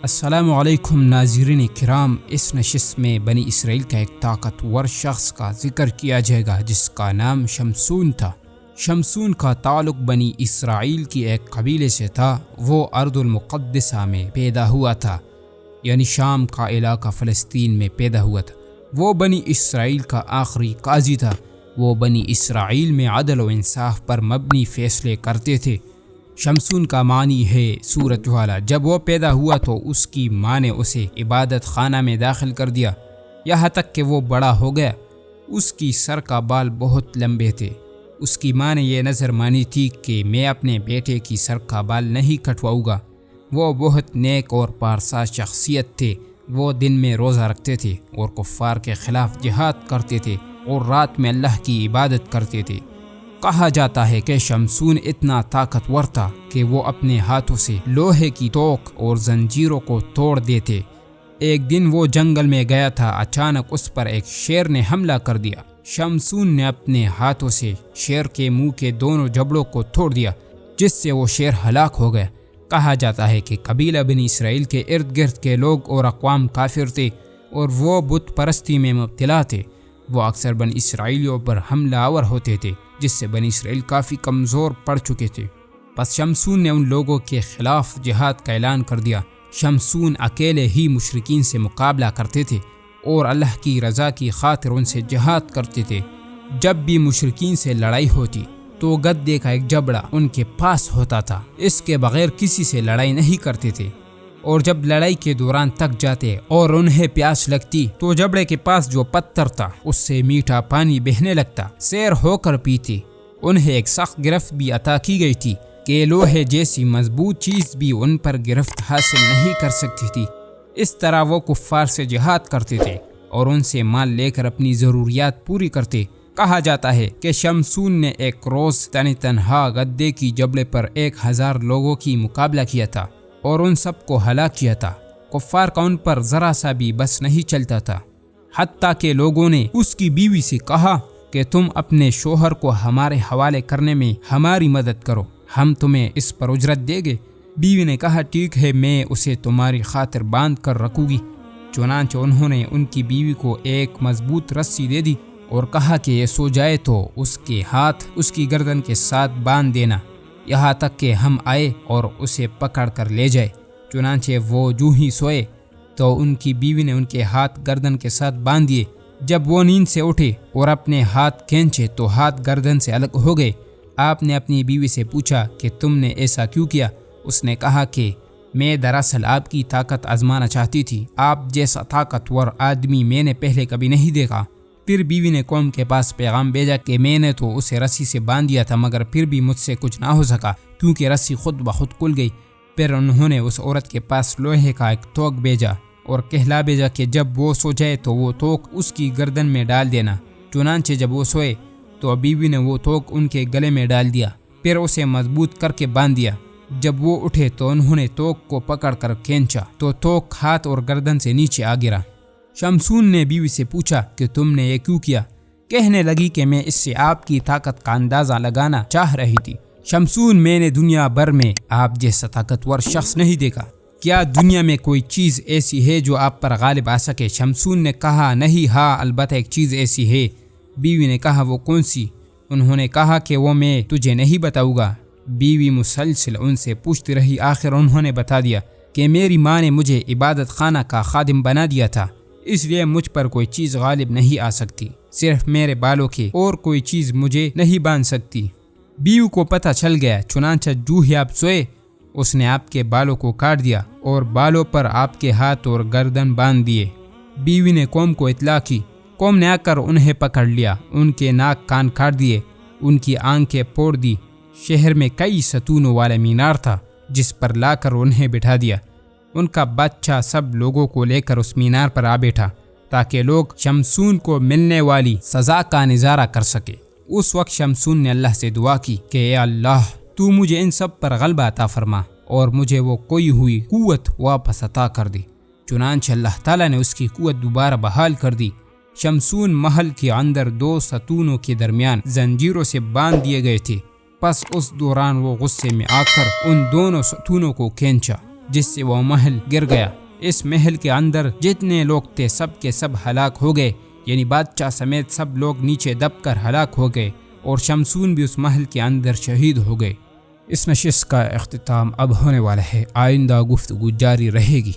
السلام علیکم ناظرین کرام، اس نشست میں بنی اسرائیل کا ایک طاقتور شخص کا ذکر کیا جائے گا جس کا نام شمسون تھا۔ شمسون کا تعلق بنی اسرائیل کی ایک قبیلے سے تھا۔ وہ ارض المقدسہ میں پیدا ہوا تھا، یعنی شام کا علاقہ فلسطین میں پیدا ہوا تھا۔ وہ بنی اسرائیل کا آخری قاضی تھا۔ وہ بنی اسرائیل میں عدل و انصاف پر مبنی فیصلے کرتے تھے۔ شمسون کا معنی ہے سورج والا۔ جب وہ پیدا ہوا تو اس کی ماں نے اسے عبادت خانہ میں داخل کر دیا، یہاں تک کہ وہ بڑا ہو گیا۔ اس کی سر کا بال بہت لمبے تھے۔ اس کی ماں نے یہ نظر مانی تھی کہ میں اپنے بیٹے کی سر کا بال نہیں کٹواؤں گا۔ وہ بہت نیک اور پارسا شخصیت تھے۔ وہ دن میں روزہ رکھتے تھے اور کفار کے خلاف جہاد کرتے تھے اور رات میں اللہ کی عبادت کرتے تھے۔ کہا جاتا ہے کہ شمسون اتنا طاقتور تھا کہ وہ اپنے ہاتھوں سے لوہے کی توق اور زنجیروں کو توڑ دیتے۔ ایک دن وہ جنگل میں گیا تھا، اچانک اس پر ایک شیر نے حملہ کر دیا۔ شمسون نے اپنے ہاتھوں سے شیر کے منہ کے دونوں جبڑوں کو توڑ دیا، جس سے وہ شیر ہلاک ہو گیا۔ کہا جاتا ہے کہ قبیلہ بنی اسرائیل کے ارد گرد کے لوگ اور اقوام کافر تھے اور وہ بت پرستی میں مبتلا تھے۔ وہ اکثر بنی اسرائیلیوں پر حملہ آور ہوتے تھے، جس سے بنی اسرائیل کافی کمزور پڑ چکے تھے۔ پس شمسون نے ان لوگوں کے خلاف جہاد کا اعلان کر دیا۔ شمسون اکیلے ہی مشرکین سے مقابلہ کرتے تھے اور اللہ کی رضا کی خاطر ان سے جہاد کرتے تھے۔ جب بھی مشرکین سے لڑائی ہوتی تو گدے کا ایک جبڑا ان کے پاس ہوتا تھا، اس کے بغیر کسی سے لڑائی نہیں کرتے تھے۔ اور جب لڑائی کے دوران تک جاتے اور انہیں پیاس لگتی تو جبڑے کے پاس جو پتھر تھا اس سے میٹھا پانی بہنے لگتا، سیر ہو کر پیتے۔ انہیں ایک سخت گرفت بھی عطا کی گئی تھی کہ لوہے جیسی مضبوط چیز بھی ان پر گرفت حاصل نہیں کر سکتی تھی۔ اس طرح وہ کفار سے جہاد کرتے تھے اور ان سے مال لے کر اپنی ضروریات پوری کرتے۔ کہا جاتا ہے کہ شمسون نے ایک روز تنہا گدے کی جبڑے پر 1000 لوگوں کی مقابلہ کیا تھا اور ان سب کو ہلاک کیا تھا۔ کفار کا ان پر ذرا سا بھی بس نہیں چلتا تھا، حتیٰ کہ لوگوں نے اس کی بیوی سے کہا کہ تم اپنے شوہر کو ہمارے حوالے کرنے میں ہماری مدد کرو، ہم تمہیں اس پر اجرت دیں گے۔ بیوی نے کہا ٹھیک ہے، میں اسے تمہاری خاطر باندھ کر رکھوں گی۔ چنانچہ انہوں نے ان کی بیوی کو ایک مضبوط رسی دے دی اور کہا کہ یہ سو جائے تو اس کے ہاتھ اس کی گردن کے ساتھ باندھ دینا، یہاں تک کہ ہم آئے اور اسے پکڑ کر لے جائے۔ چنانچہ وہ جو ہی سوئے تو ان کی بیوی نے ان کے ہاتھ گردن کے ساتھ باندھ دیے۔ جب وہ نیند سے اٹھے اور اپنے ہاتھ کھینچے تو ہاتھ گردن سے الگ ہو گئے۔ آپ نے اپنی بیوی سے پوچھا کہ تم نے ایسا کیوں کیا؟ اس نے کہا کہ میں دراصل آپ کی طاقت آزمانا چاہتی تھی، آپ جیسا طاقتور آدمی میں نے پہلے کبھی نہیں دیکھا۔ پھر بیوی نے قوم کے پاس پیغام بھیجا کہ میں نے تو اسے رسی سے باندھ دیا تھا، مگر پھر بھی مجھ سے کچھ نہ ہو سکا کیونکہ رسی خود بخود کھل گئی۔ پھر انہوں نے اس عورت کے پاس لوہے کا ایک توق بھیجا اور کہلا بھیجا کہ جب وہ سو جائے تو وہ توق اس کی گردن میں ڈال دینا۔ چنانچہ جب وہ سوئے تو بیوی نے وہ توق ان کے گلے میں ڈال دیا، پھر اسے مضبوط کر کے باندھ دیا۔ جب وہ اٹھے تو انہوں نے توق کو پکڑ کر کھینچا تو توق ہاتھ اور گردن سے نیچے آ گرا۔ شمسون نے بیوی سے پوچھا کہ تم نے یہ کیوں کیا؟ کہنے لگی کہ میں اس سے آپ کی طاقت کا اندازہ لگانا چاہ رہی تھی۔ شمسون، میں نے دنیا بھر میں آپ جیسا طاقتور شخص نہیں دیکھا، کیا دنیا میں کوئی چیز ایسی ہے جو آپ پر غالب آ سکے؟ شمسون نے کہا نہیں، ہاں البتہ ایک چیز ایسی ہے۔ بیوی نے کہا وہ کون سی؟ انہوں نے کہا کہ وہ میں تجھے نہیں بتاؤں گا۔ بیوی مسلسل ان سے پوچھتی رہی، آخر انہوں نے بتا دیا کہ میری ماں نے مجھے عبادت خانہ کا خادم بنا دیا تھا، اس لیے مجھ پر کوئی چیز غالب نہیں آ سکتی، صرف میرے بالوں کے اور کوئی چیز مجھے نہیں باندھ سکتی۔ بیوی کو پتہ چل گیا، چنانچہ جو ہی آپ سوئے اس نے آپ کے بالوں کو کاٹ دیا اور بالوں پر آپ کے ہاتھ اور گردن باندھ دیے۔ بیوی نے قوم کو اطلاع کی۔ قوم نے آ کر انہیں پکڑ لیا، ان کے ناک کان کاٹ دیے، ان کی آنکھیں پھوڑ دی۔ شہر میں کئی ستونوں والا مینار تھا جس پر لا کر انہیں بٹھا دیا۔ ان کا بادشاہ سب لوگوں کو لے کر اس مینار پر آ بیٹھا تاکہ لوگ شمسون کو ملنے والی سزا کا نظارہ کر سکے۔ اس وقت شمسون نے اللہ سے دعا کی کہ اے اللہ، تو مجھے ان سب پر غلبہ عطا فرما اور مجھے وہ کوئی ہوئی قوت واپس عطا کر دی۔ چنانچہ اللہ تعالیٰ نے اس کی قوت دوبارہ بحال کر دی۔ شمسون محل کے اندر 2 ستونوں کے درمیان زنجیروں سے باندھ دیے گئے تھے۔ پس اس دوران وہ غصے میں آ کر ان دونوں ستونوں کو کھینچا جس سے وہ محل گر گیا۔ اس محل کے اندر جتنے لوگ تھے سب کے سب ہلاک ہو گئے، یعنی بادشاہ سمیت سب لوگ نیچے دب کر ہلاک ہو گئے، اور شمسون بھی اس محل کے اندر شہید ہو گئے۔ اس نشست کا اختتام اب ہونے والا ہے، آئندہ گفتگو جاری رہے گی۔